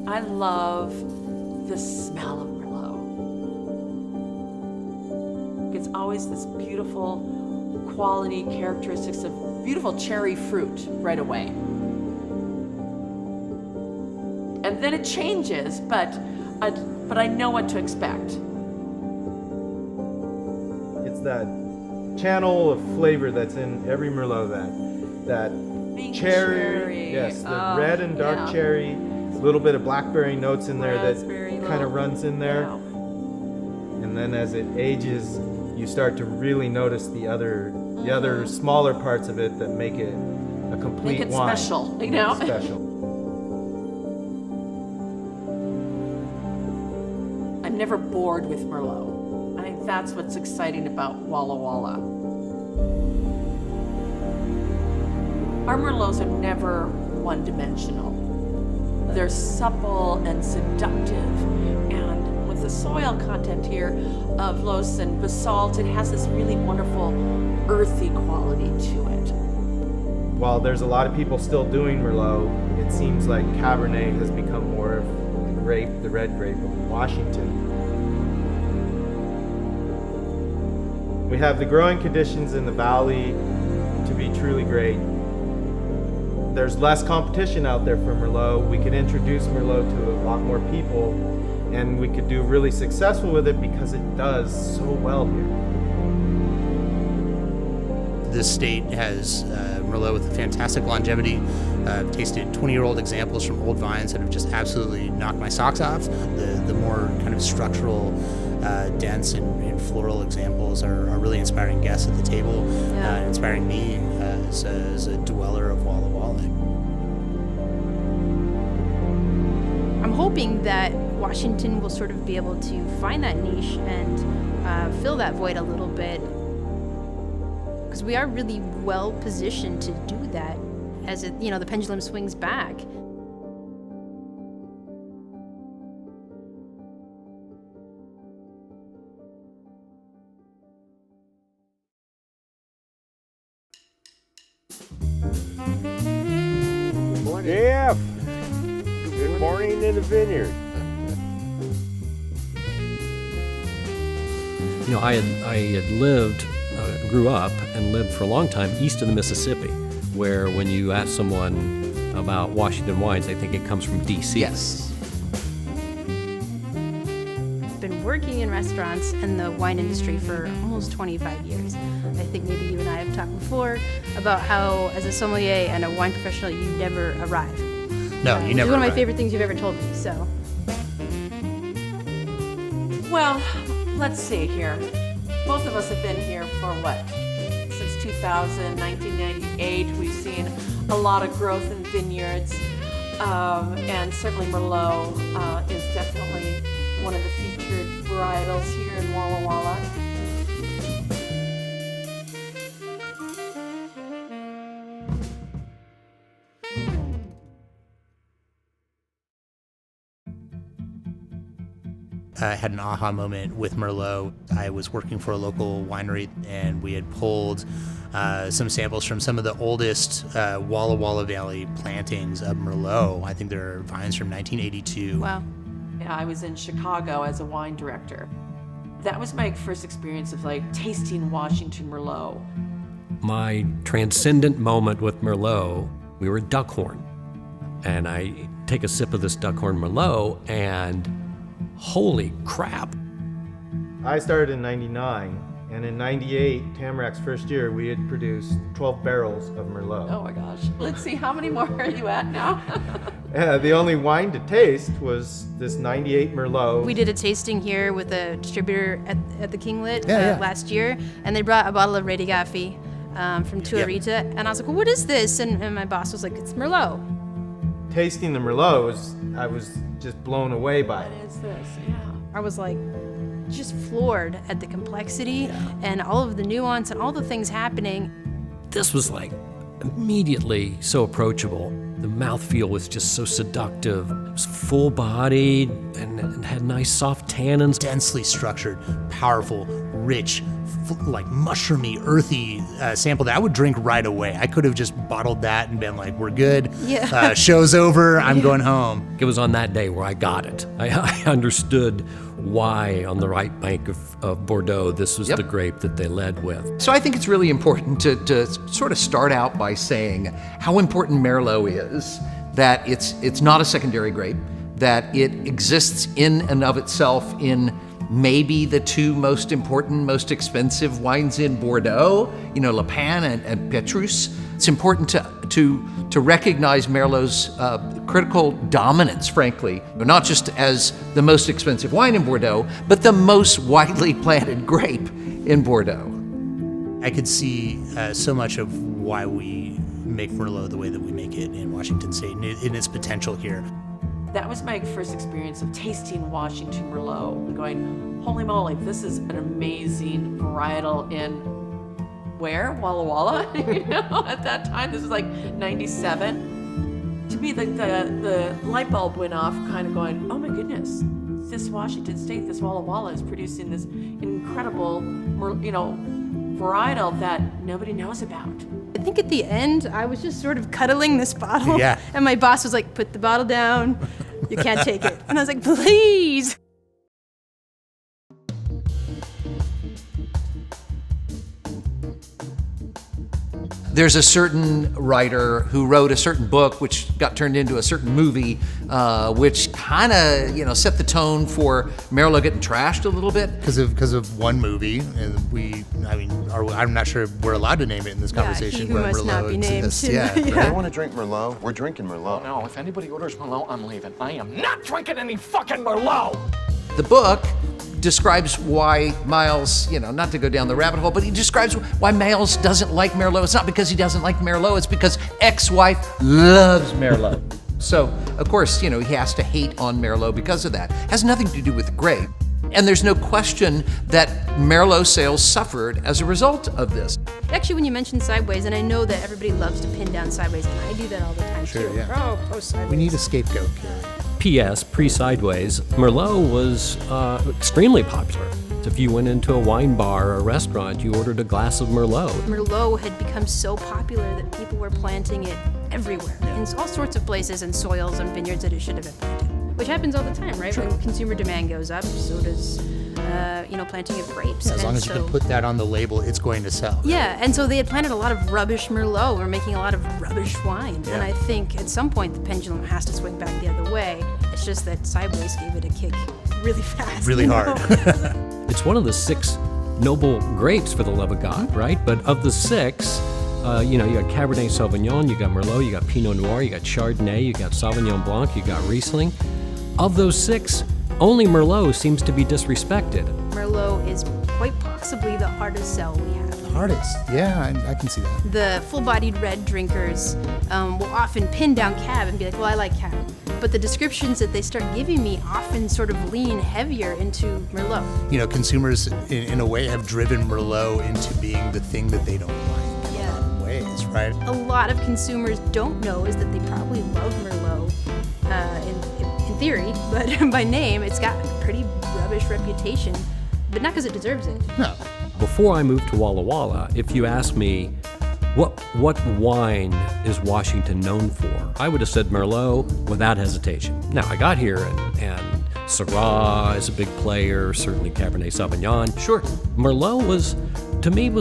I love the smell of Merlot. It's always this beautiful quality characteristics of beautiful cherry fruit right away. And then it changes, but I know what to expect. It's that channel of flavor that's in every Merlot, that cherry, yes, the red and dark cherry, a little bit of blackberry notes in there that kind of runs in there. Yeah. And then as it ages, you start to really notice the other smaller parts of it that make it a complete Make it wine. special, you know? Special. I'm never bored with Merlot. I think that's what's exciting about Walla Walla. Our Merlots are never one-dimensional. They're supple and seductive, and with the soil content here of loess and basalt, it has this really wonderful earthy quality to it. While there's a lot of people still doing Merlot, it seems like Cabernet has become more of the red grape of Washington. We have the growing conditions in the valley to be truly great. There's less competition out there for Merlot. We could introduce Merlot to a lot more people, and we could do really successful with it because it does so well here. This state has Merlot with fantastic longevity. I've tasted 20-year-old examples from old vines that have just absolutely knocked my socks off. The more kind of structural, dense and floral examples are really inspiring guests at the table, inspiring me as a dweller of Walla Walla. I'm hoping that Washington will sort of be able to find that niche and fill that void a little bit, because we are really well positioned to do that as the pendulum swings back. Jeff, good morning in the vineyard. I had lived, grew up and lived for a long time east of the Mississippi, where when you ask someone about Washington wines, they think it comes from D.C. Yes. I've been working in restaurants and the wine industry for almost 25 years. I think maybe you and I have talked before about how, as a sommelier and a wine professional, you never arrive. No, you never It's one of my arrive. favorite things you've ever told me, so. Well, let's see here. Both of us have been here for what? Since 2000, 1998. We've seen a lot of growth in vineyards, and certainly Merlot is definitely one of the featured varietals here in Walla Walla. I had an aha moment with Merlot. I was working for a local winery, and we had pulled some samples from some of the oldest Walla Walla Valley plantings of Merlot. I think there are vines from 1982. Wow. Yeah, I was in Chicago as a wine director. That was my first experience of tasting Washington Merlot. My transcendent moment with Merlot, we were at Duckhorn, and I take a sip of this Duckhorn Merlot, and holy crap. I started in 99, and in 98, Tamarack's first year, we had produced 12 barrels of Merlot. Oh my gosh. Let's see, how many more are you at now? The only wine to taste was this 98 Merlot. We did a tasting here with a distributor at the Kinglet Yeah. last year, and they brought a bottle of Redi Gaffi from Tuarita, and I was like, well, what is this? And my boss was like, it's Merlot. Tasting the Merlot, I was just blown away by What it. is this? Yeah. I was like just floored at the complexity and all of the nuance and all the things happening. This was immediately so approachable. The mouthfeel was just so seductive. It was full-bodied and had nice soft tannins. Densely structured, powerful, rich, like mushroomy, earthy sample that I would drink right away. I could have just bottled that and been like, we're good. Yeah. Show's over. I'm going home. It was on that day where I got it. I understood why on the right bank of Bordeaux, this was Yep. the grape that they led with. So I think it's really important to sort of start out by saying how important Merlot is, that it's not a secondary grape, that it exists in and of itself in maybe the two most important, most expensive wines in Bordeaux, Le Pan and Petrus. It's important to recognize Merlot's critical dominance, frankly, not just as the most expensive wine in Bordeaux, but the most widely planted grape in Bordeaux. I could see so much of why we make Merlot the way that we make it in Washington State and in its potential here. That was my first experience of tasting Washington Merlot and going, holy moly, this is an amazing varietal in where? Walla Walla? At that time, this was like 97. To me, the light bulb went off kind of going, oh my goodness, this Washington State, this Walla Walla is producing this incredible, varietal that nobody knows about. I think at the end, I was just sort of cuddling this bottle. Yeah. And my boss was like, put the bottle down. You can't take it. And I was like, please. There's a certain writer who wrote a certain book, which got turned into a certain movie, which kind of, set the tone for Merlot getting trashed a little bit. Because of one movie, and I'm not sure we're allowed to name it in this conversation. He who but must Merlot not be named. exists. Yeah. Yeah. If they want to drink Merlot, we're drinking Merlot. No, if anybody orders Merlot, I'm leaving. I am not drinking any fucking Merlot! The book describes why Miles, not to go down the rabbit hole, but he describes why Miles doesn't like Merlot. It's not because he doesn't like Merlot, it's because ex-wife loves Merlot. So, of course, he has to hate on Merlot because of that. It has nothing to do with the grape. And there's no question that Merlot sales suffered as a result of this. Actually, when you mentioned Sideways, and I know that everybody loves to pin down Sideways, and I do that all the time too. yeah. Oh, post Sideways. We need a scapegoat. P.S. Pre-Sideways, Merlot was extremely popular. If you went into a wine bar or a restaurant, you ordered a glass of Merlot. Merlot had become so popular that people were planting it everywhere, in all sorts of places and soils and vineyards that it should have been planted. Which happens all the time, right? When consumer demand goes up, so does planting of grapes. As long as you can put that on the label, it's going to sell. Yeah, and so they had planted a lot of rubbish Merlot. We're making a lot of rubbish wine. Yeah. And I think at some point the pendulum has to swing back the other way. It's just that Sideways gave it a kick really fast. Really hard. It's one of the 6 noble grapes, for the love of God, right? But of the 6, you got Cabernet Sauvignon, you got Merlot, you got Pinot Noir, you got Chardonnay, you got Sauvignon Blanc, you got Riesling. Of those 6, only Merlot seems to be disrespected. Merlot is quite possibly the hardest sell we have. Hardest. Yeah, I can see that. The full-bodied red drinkers will often pin down Cab and be like, well, I like Cab. But the descriptions that they start giving me often sort of lean heavier into Merlot. Consumers in a way have driven Merlot into being the thing that they don't like in a lot of ways, right? A lot of consumers don't know is that they probably love Merlot in theory, but by name, it's got a pretty rubbish reputation, but not because it deserves it. No. Before I moved to Walla Walla, if you asked me, what wine is Washington known for? I would have said Merlot without hesitation. Now, I got here and Syrah is a big player, certainly Cabernet Sauvignon. Sure, Merlot was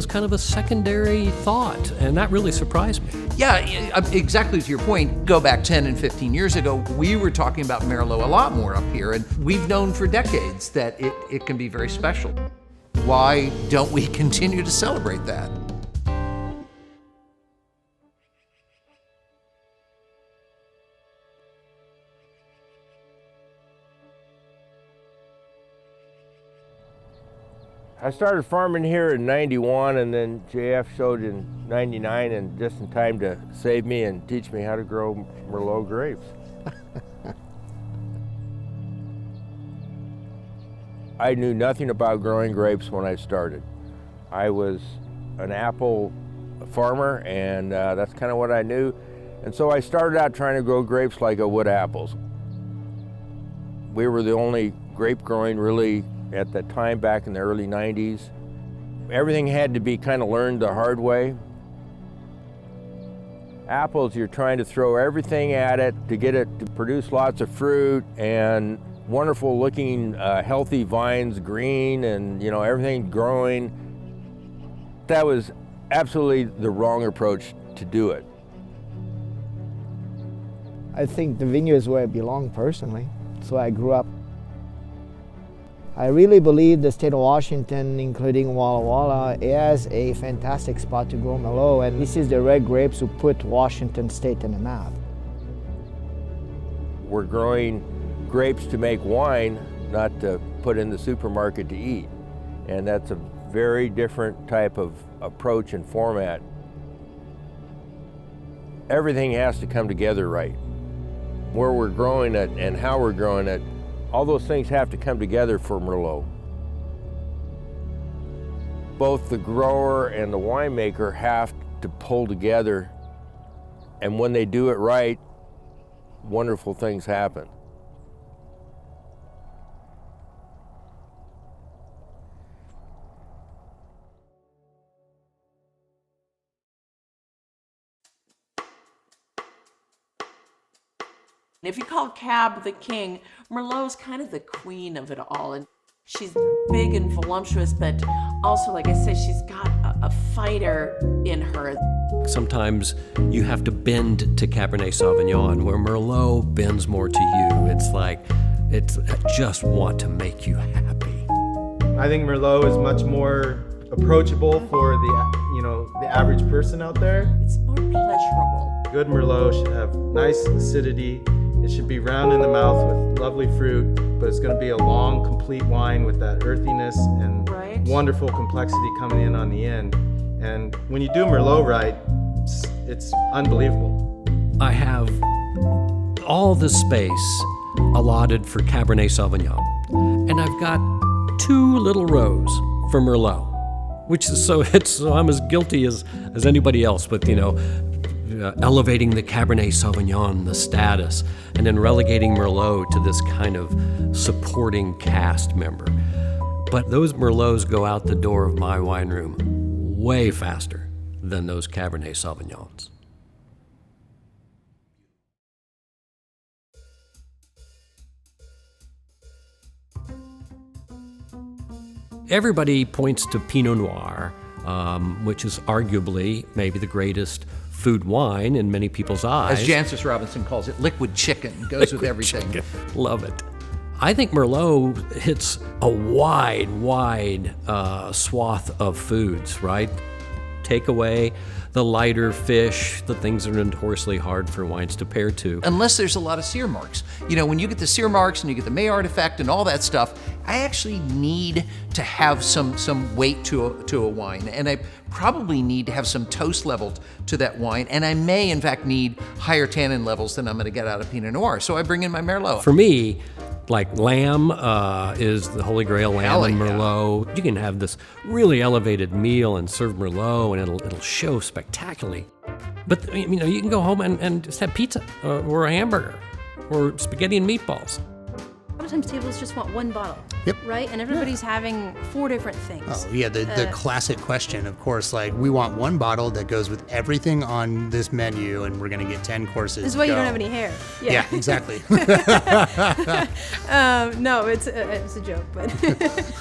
kind of a secondary thought, and that really surprised me. Yeah, exactly to your point. Go back 10 and 15 years ago, we were talking about Merlot a lot more up here, and we've known for decades that it can be very special. Why don't we continue to celebrate that? I started farming here in 91, and then JF showed in 99, and just in time to save me and teach me how to grow Merlot grapes. I knew nothing about growing grapes when I started. I was an apple farmer, and that's kind of what I knew. And so I started out trying to grow grapes like I would apples. We were the only grape growing really at that time back in the early 90s. everything had to be kind of learned the hard way. Apples, you're trying to throw everything at it to get it to produce lots of fruit and wonderful looking, healthy vines, green, and everything growing. That was absolutely the wrong approach to do it. I think the vineyard is where I belong personally. So I grew up. I really believe the state of Washington, including Walla Walla, is a fantastic spot to grow Merlot, and this is the red grapes who put Washington state in the map. We're growing grapes to make wine, not to put in the supermarket to eat. And that's a very different type of approach and format. Everything has to come together right. Where we're growing it and how we're growing it, all those things have to come together for Merlot. Both the grower and the winemaker have to pull together, and when they do it right, wonderful things happen. If you call Cab the king, Merlot's kind of the queen of it all. And she's big and voluptuous, but also, like I said, she's got a fighter in her. Sometimes you have to bend to Cabernet Sauvignon, where Merlot bends more to you. It's like, I just want to make you happy. I think Merlot is much more approachable for the average person out there. It's more pleasurable. Good Merlot should have nice acidity. It should be round in the mouth with lovely fruit, but it's going to be a long, complete wine with that earthiness and wonderful complexity coming in on the end. And when you do Merlot right, it's unbelievable. I have all the space allotted for Cabernet Sauvignon, and I've got 2 little rows for Merlot, which is so I'm as guilty as anybody else with elevating the Cabernet Sauvignon, the status, and then relegating Merlot to this kind of supporting cast member. But those Merlots go out the door of my wine room way faster than those Cabernet Sauvignons. Everybody points to Pinot Noir, which is arguably maybe the greatest food wine in many people's eyes. As Jancis Robinson calls it, liquid chicken. Goes with everything. Chicken. Love it. I think Merlot hits a wide swath of foods, right? Take away the lighter fish, the things that are notoriously hard for wines to pair to. Unless there's a lot of sear marks. When you get the sear marks and you get the Maillard effect and all that stuff, I actually need to have some weight to a wine, and I probably need to have some toast level to that wine, and I may in fact need higher tannin levels than I'm going to get out of Pinot Noir. So I bring in my Merlot. For me, like lamb is the holy grail, lamb and Merlot. Yeah. You can have this really elevated meal and serve Merlot, and it'll show spectacularly. But you can go home and just have pizza or a hamburger or spaghetti and meatballs. A lot of times tables just want one bottle. Yep. Right? And everybody's having 4 different things. Oh, yeah, the classic question, of course, like, we want one bottle that goes with everything on this menu, and we're going to get 10 courses. This is why you don't have any hair. Yeah, exactly. No, it's a joke, but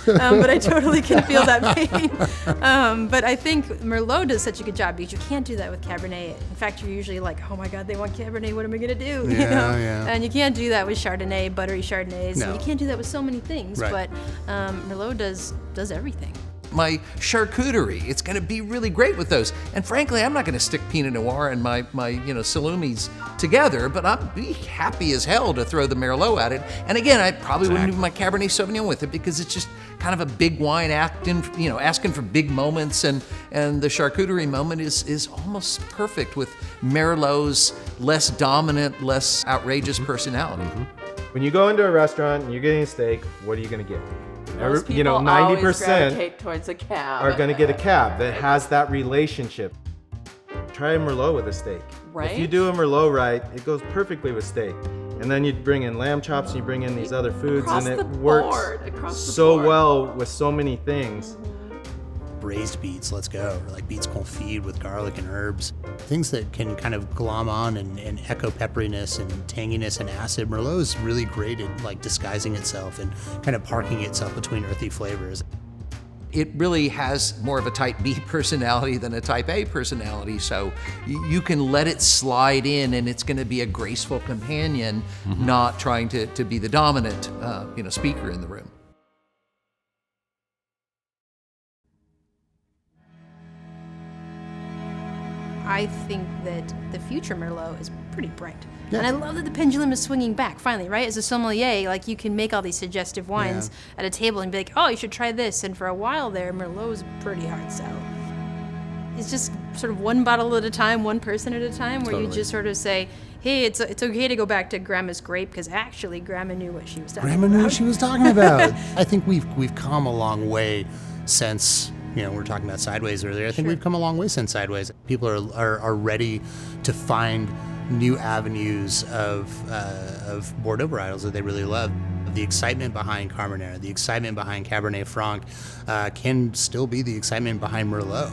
but I totally can feel that pain. But I think Merlot does such a good job because you can't do that with Cabernet. In fact, you're usually like, oh my God, they want Cabernet. What am I gonna do? Yeah. And you can't do that with Chardonnay, buttery Chardonnays. No. You can't do that with so many things. Right. But Merlot does everything. My charcuterie, it's going to be really great with those. And frankly, I'm not going to stick Pinot Noir and my Salumis together, but I'd be happy as hell to throw the Merlot at it. And again, I probably wouldn't do my Cabernet Sauvignon with it because it's just kind of a big wine asking for big moments, and the charcuterie moment is almost perfect with Merlot's less dominant, less outrageous personality. When you go into a restaurant and you're getting a steak, what are you going to get? Most people 90% always gravitate towards a Cab. are going to get a Cab that has that relationship. Try a Merlot with a steak. Right. If you do a Merlot right, it goes perfectly with steak. And then you bring in lamb chops and you bring in these other foods, Across and it the works board, across the so board. well with so many things. braised beets, let's go, or like beets confit with garlic and herbs. Things that can kind of glom on and echo pepperiness and tanginess and acid. Merlot is really great at like disguising itself and kind of parking itself between earthy flavors. It really has more of a type B personality than a type A personality, so you can let it slide in and it's going to be a graceful companion, not trying to be the dominant speaker in the room. I think that the future Merlot is pretty bright. Yeah. And I love that the pendulum is swinging back, finally, right? As a sommelier, like you can make all these suggestive wines at a table and be like, oh, you should try this. And for a while there, Merlot was a pretty hard sell. It's just sort of one bottle at a time, one person at a time, where you just sort of say, hey, it's okay to go back to Grandma's grape, because actually Grandma knew what she was talking about. Grandma knew what she was talking about. I think we've come a long way since, we were talking about Sideways earlier. I think we've come a long way since Sideways. People are ready to find new avenues of Bordeaux varietals that they really love. The excitement behind Carbonera, the excitement behind Cabernet Franc can still be the excitement behind Merlot.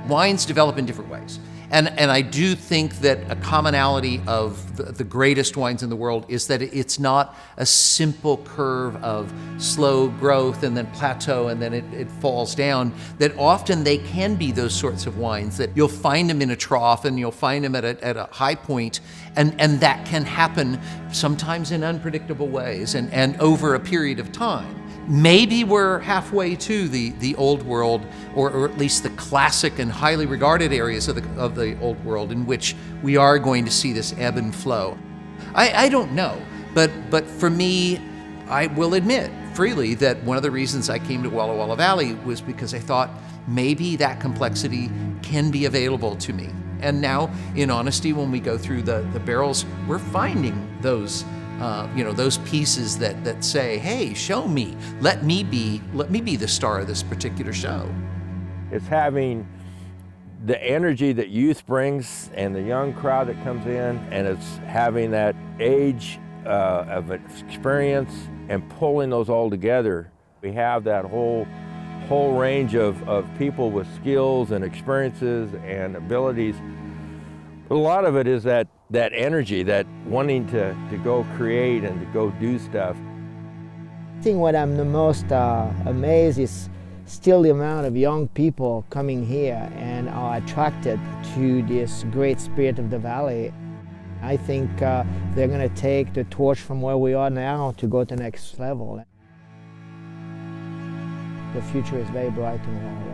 Wines develop in different ways. And I do think that a commonality of the greatest wines in the world is that it's not a simple curve of slow growth and then plateau and then it falls down, that often they can be those sorts of wines that you'll find them in a trough and you'll find them at a high point, and that can happen sometimes in unpredictable ways and over a period of time. Maybe we're halfway to the old world, or at least the classic and highly regarded areas of the old world, in which we are going to see this ebb and flow. I don't know, but for me, I will admit freely that one of the reasons I came to Walla Walla Valley was because I thought maybe that complexity can be available to me. And now, in honesty, when we go through the barrels, we're finding those those pieces that say, hey, show me, let me be the star of this particular show. It's having the energy that youth brings and the young crowd that comes in, and it's having that age of experience and pulling those all together. We have that whole range of people with skills and experiences and abilities. But a lot of it is that energy, that wanting to go create and to go do stuff. I think what I'm the most amazed is still the amount of young people coming here and are attracted to this great spirit of the valley. I think they're going to take the torch from where we are now to go to the next level. The future is very bright in Walla Walla.